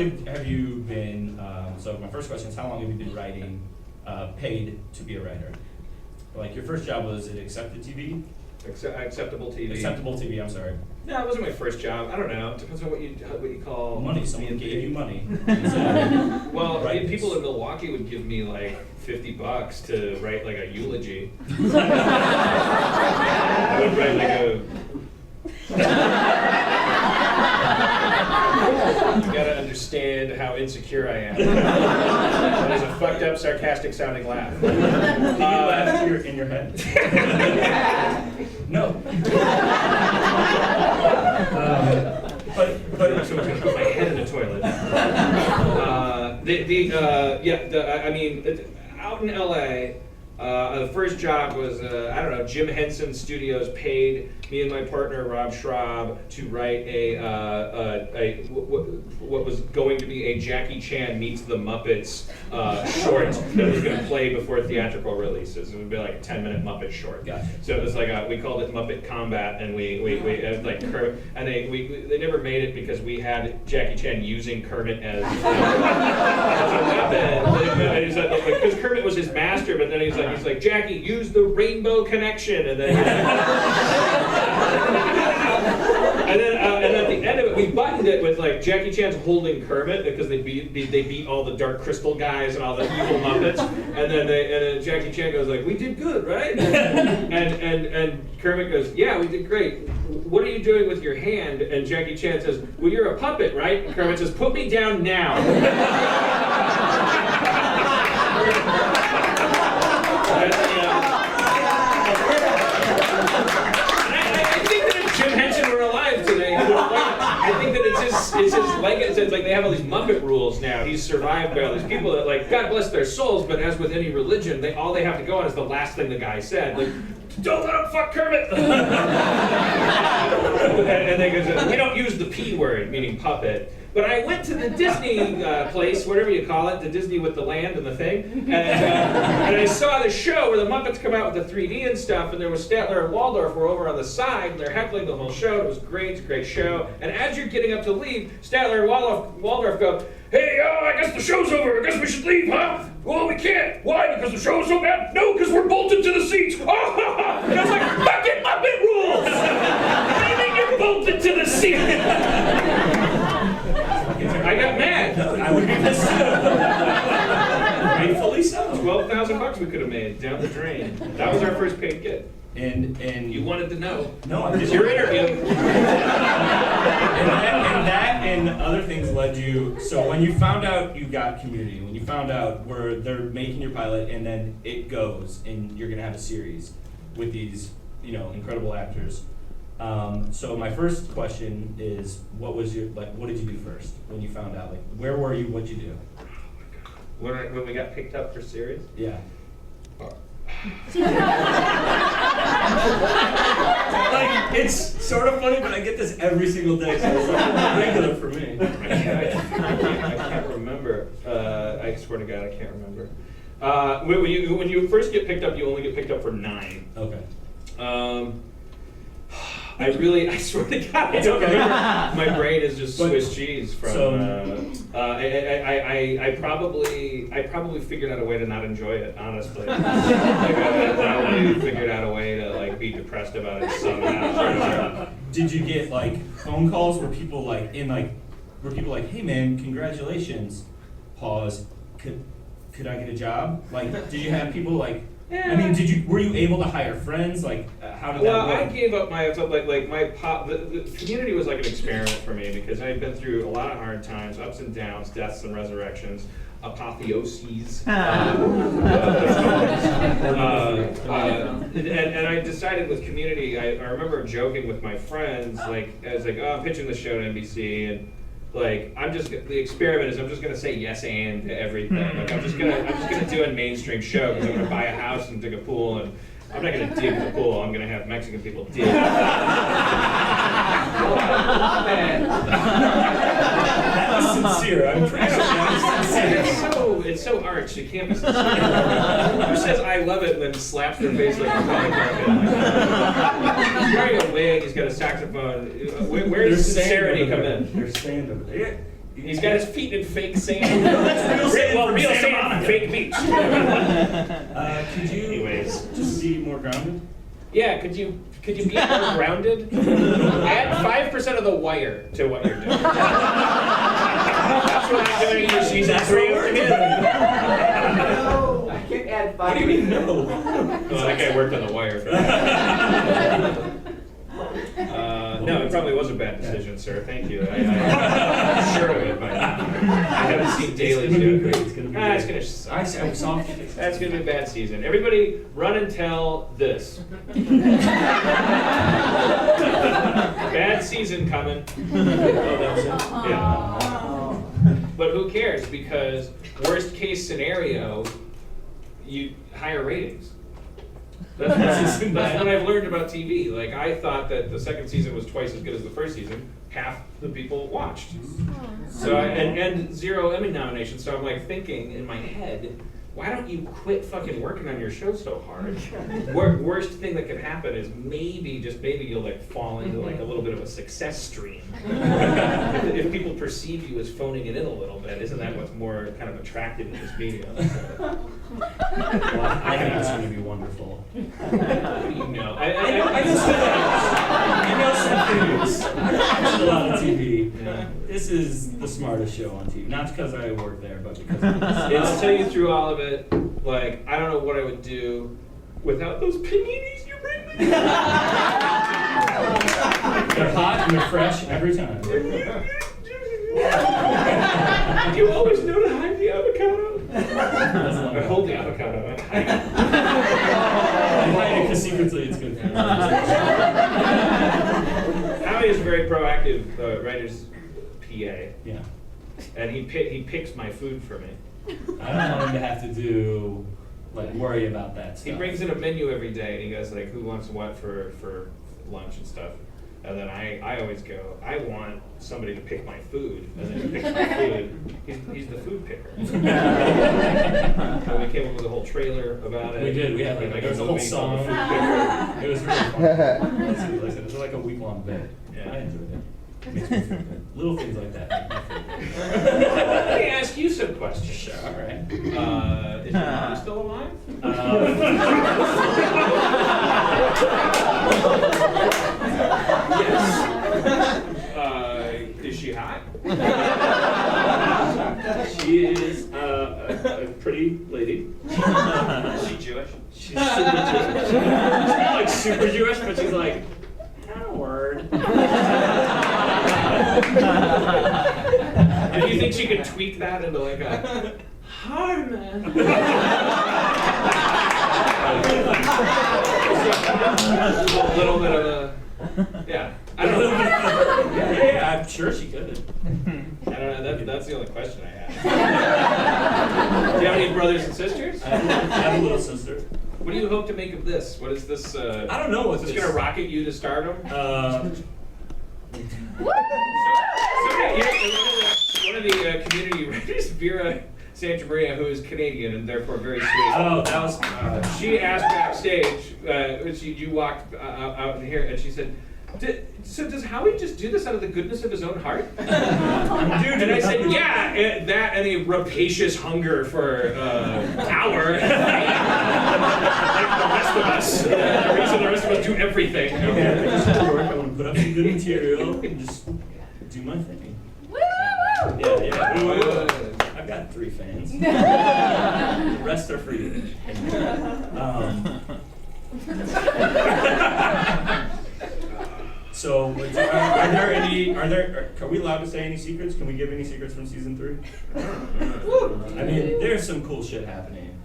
have you been? So my first question is, how long have you been writing, paid to be a writer? Like your first job was at Accepted TV? Acceptable TV. Acceptable TV. I'm sorry. No, it wasn't my first job. I don't know. It depends on what you call money. Someone gave you money. Well, people in Milwaukee would give me like $50 to write like a eulogy. I would write like a. You gotta understand how insecure I am. That is a fucked up, sarcastic sounding laugh. Did you laugh in your head? No. But my head in the toilet. I mean, out in LA, the first job was, I don't know, Jim Henson Studios paid me and my partner Rob Schraub to write what was going to be a Jackie Chan meets the Muppets short that was going to play before theatrical releases. It would be like a 10-minute Muppet short. Gotcha. So it was like we called it Muppet Combat, and we like Kermit, and they never made it because we had Jackie Chan using Kermit as a weapon. Because Kermit was his master, but then he's like Jackie, use the rainbow connection, and then. And at the end of it, we buttoned it with like Jackie Chan's holding Kermit because they beat all the Dark Crystal guys and all the evil Muppets, and then Jackie Chan goes like, "We did good, right?" and Kermit goes, "Yeah, we did great. What are you doing with your hand?" And Jackie Chan says, "Well, you're a puppet, right?" And Kermit says, "Put me down now." I think that it's like they have all these Muppet rules now. He's survived by all these people that, like, God bless their souls, but as with any religion, all they have to go on is the last thing the guy said. Like, don't let him fuck Kermit! and they go, we don't use the P word, meaning puppet. But I went to the Disney place, whatever you call it, the Disney with the land and the thing, and I saw the show where the Muppets come out with the 3D and stuff, and there was Statler and Waldorf were over on the side, and they're heckling the whole show. It was great, it's a great show. And as you're getting up to leave, Statler and Waldorf go, "Hey, I guess the show's over. I guess we should leave, huh? Well, we can't. Why? Because the show's so bad? No, because we're bolted to the seats." And I was like, fucking Muppet rules! I think you're bolted to the seat. I got mad. I would be pissed too. Rightfully so. $12,000 we could have made down the drain. That was our first paid gig. And you wanted to know. No, I didn't. Your interview. and that and other things led you. So when you found out you got Community, when you found out where they're making your pilot, and then it goes, and you're gonna have a series with these, incredible actors. So my first question is, what did you do first when you found out? Like, where were you? What'd you do? When we got picked up for series? Yeah. Like, it's sort of funny, but I get this every single day, so it's like regular for me. I can't remember. I swear to God, I can't remember. When you first get picked up, you only get picked up for 9. Okay. I swear to God, I don't remember. My brain is just Swiss cheese from. I probably figured out a way to not enjoy it, honestly. I probably figured out a way to be depressed about it somehow. Did you get phone calls where people hey man, congratulations. Pause. Could I get a job? Did you have people Yeah. I mean, were you able to hire friends? How did that work? Well, I gave up my the Community was like an experiment for me because I had been through a lot of hard times, ups and downs, deaths and resurrections, apotheoses. And I decided with Community, I remember joking with my friends, I was like, oh, I'm pitching the show to NBC, and the experiment is I'm just gonna say yes and to everything. I'm just gonna do a mainstream show because I'm gonna buy a house and dig a pool, and I'm not gonna dig the pool. I'm gonna have Mexican people dig. That was sincere. I'm pretty sure that was sincere. It's so arch. You can't be sincere. Who says I love it and then slaps their face like a comic book? He's wearing a wig. He's got a saxophone. Where does sincerity come in? They're stand over there. He's got his feet in fake sand. That's real sand on fake beach. Could you Anyways. just be more grounded? Yeah, could you be more grounded? Add 5% of the wire to what you're doing. That's what I'm doing for season 3 of Community. I can't add 5. What do you mean no? Well, that guy worked on the wire for that. No, it probably was a bad decision, sir. Thank you. I'm sure of it, but I haven't seen daily It's gonna be do great. it. It's gonna be Ah, great. it's gonna suck. I saw. That's gonna be a bad season. Everybody, run and tell this. Bad season coming. Oh, that was it. Yeah. But who cares? Because worst case scenario, you higher ratings. That's what I've learned about TV. Like, I thought that the second season was twice as good as the first season. Half the people watched. So and 0 Emmy nominations. So I'm like thinking in my head, why don't you quit fucking working on your show so hard? Worst thing that could happen is maybe, just maybe, you'll like fall into like a little bit of a success stream. If people perceive you as phoning it in a little bit, isn't that what's more kind of attractive in this medium? Well, I think it's going to be wonderful. What do you know? I know some things. I watch a lot of TV. Yeah. This is the smartest show on TV. Not because I work there, but because I'll tell you through all of it. Like, I don't know what I would do without those paninis you bring me. they're hot and they're fresh every time. You always know to hide the avocado. Or hold the avocado and hide it. I'm hiding because secretly it's good for me. Howie is a very proactive writer's PA, Yeah. and he picks my food for me. I don't want him to have to do, like, worry about that stuff. He brings in a menu every day, and he goes like, "Who wants what for lunch and stuff?" And then I always go, "I want somebody to pick my food," and then he picks my food. He's the food picker. So we came up with a whole trailer about it. We did. We had like there was a whole movie called song. The Food Picker. It was really fun. It was like a week-long bit. Yeah. I enjoyed it. Makes me feel good. Little things like that make me feel Let me ask you some questions. good. Sure. All right. Is your mom still alive? Yes. Is she hot? She is a pretty lady. Is she Jewish? She's super Jewish. She's not like super Jewish, but she's like, word. And do you think she could tweak that into like a Harmon? A little bit of a, yeah. I don't know. Yeah, I'm sure she could. I don't know. That's the only question I have. Do you have any brothers and sisters? I have a little sister. What do you hope to make of this? What is this? I don't know what Is this gonna rocket you to stardom? One of the community writers, Vera Santa Maria, who is Canadian and therefore very sweet. Oh, that was. She asked backstage, you walked out in here, and she said, "So does Howie just do this out of the goodness of his own heart?" And I said, "Yeah, that and a rapacious hunger for power, like the rest of us. The reason the rest of us do everything." Yeah, I just work. I want to put up some good material and just do my thing. Yeah. I've got 3 fans. The rest are free. So, are we allowed to say any secrets? Can we give any secrets from season 3? I mean, there's some cool shit happening.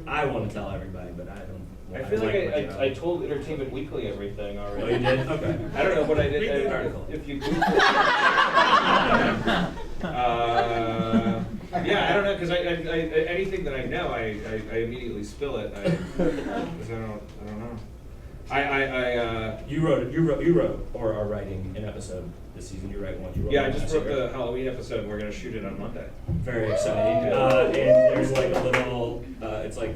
I want to tell everybody, but I don't. I feel like I told Entertainment Weekly everything already. Oh, you did? Okay. I don't know what I did. Read the article. If you Google yeah, I don't know, because I anything that I know, I immediately spill it. Because I don't know. You wrote or are writing an episode this season. You wrote one. Yeah, I just wrote the Halloween episode, and we're going to shoot it on Monday. Very exciting. And there's like a little, it's like,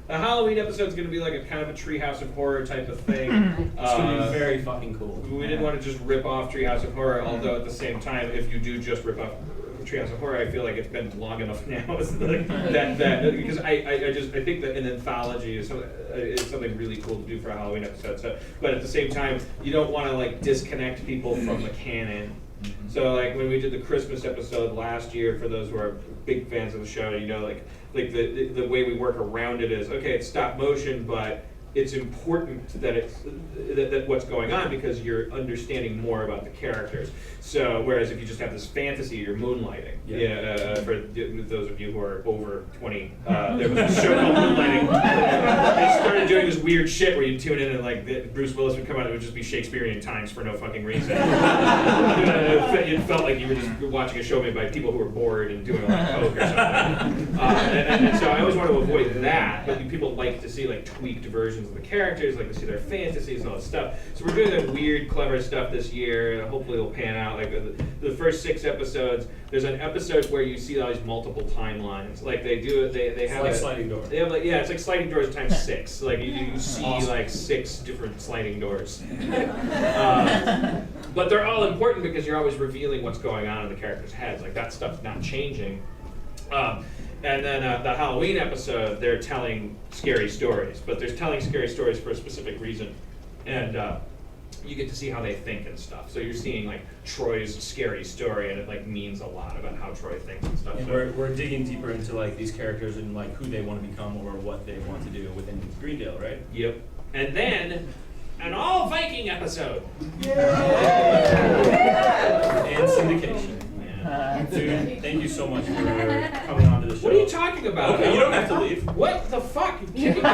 The Halloween episode's going to be like a kind of a Treehouse of Horror type of thing. it's going to be very fucking cool. We didn't want to just rip off Treehouse of Horror, although at the same time, if you do just rip off Treehouse of Horror, I feel like it's been long enough now. that because I think that an anthology is something really cool to do for a Halloween episode. So, but at the same time, you don't want to like disconnect people from the canon. So like when we did the Christmas episode last year, for those who are big fans of the show, you know, like the way we work around it is, okay, it's stop motion, but it's important that that what's going on because you're understanding more about the characters. So whereas if you just have this fantasy, you're moonlighting. For those of you who are over 20, there was a show called Moonlighting. They started doing this weird shit where you tune in and like Bruce Willis would come out and it would just be Shakespearean times for no fucking reason. It felt like you were just watching a show made by people who were bored and doing a lot of coke or something. And so I always want to avoid that, but people like to see like tweaked versions of the characters, like to see their fantasies and all this stuff. So we're doing that weird, clever stuff this year, and hopefully it'll pan out. Like the first 6 episodes, there's an episode where you see all these multiple timelines. Like they do, they have like sliding door. They have like, yeah, it's like sliding doors times 6. Like you see like 6 different sliding doors. But they're all important because you're always revealing what's going on in the characters' heads. Like that stuff's not changing. And then the Halloween episode, they're telling scary stories, but they're telling scary stories for a specific reason. And you get to see how they think and stuff. So you're seeing like Troy's scary story, and it like means a lot about how Troy thinks and stuff. And So we're digging deeper into like these characters and like who they want to become or what they want to do within Greendale, right? Yep. And then an all Viking episode. And syndication. Dude, thank you so much for coming on to the show. What are you talking about? Okay, you don't have to leave. What the fuck? You kidding me?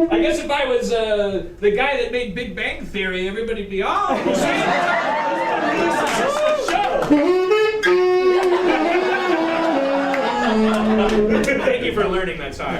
I guess if I was the guy that made Big Bang Theory, everybody'd be, oh, Thank you for learning that song.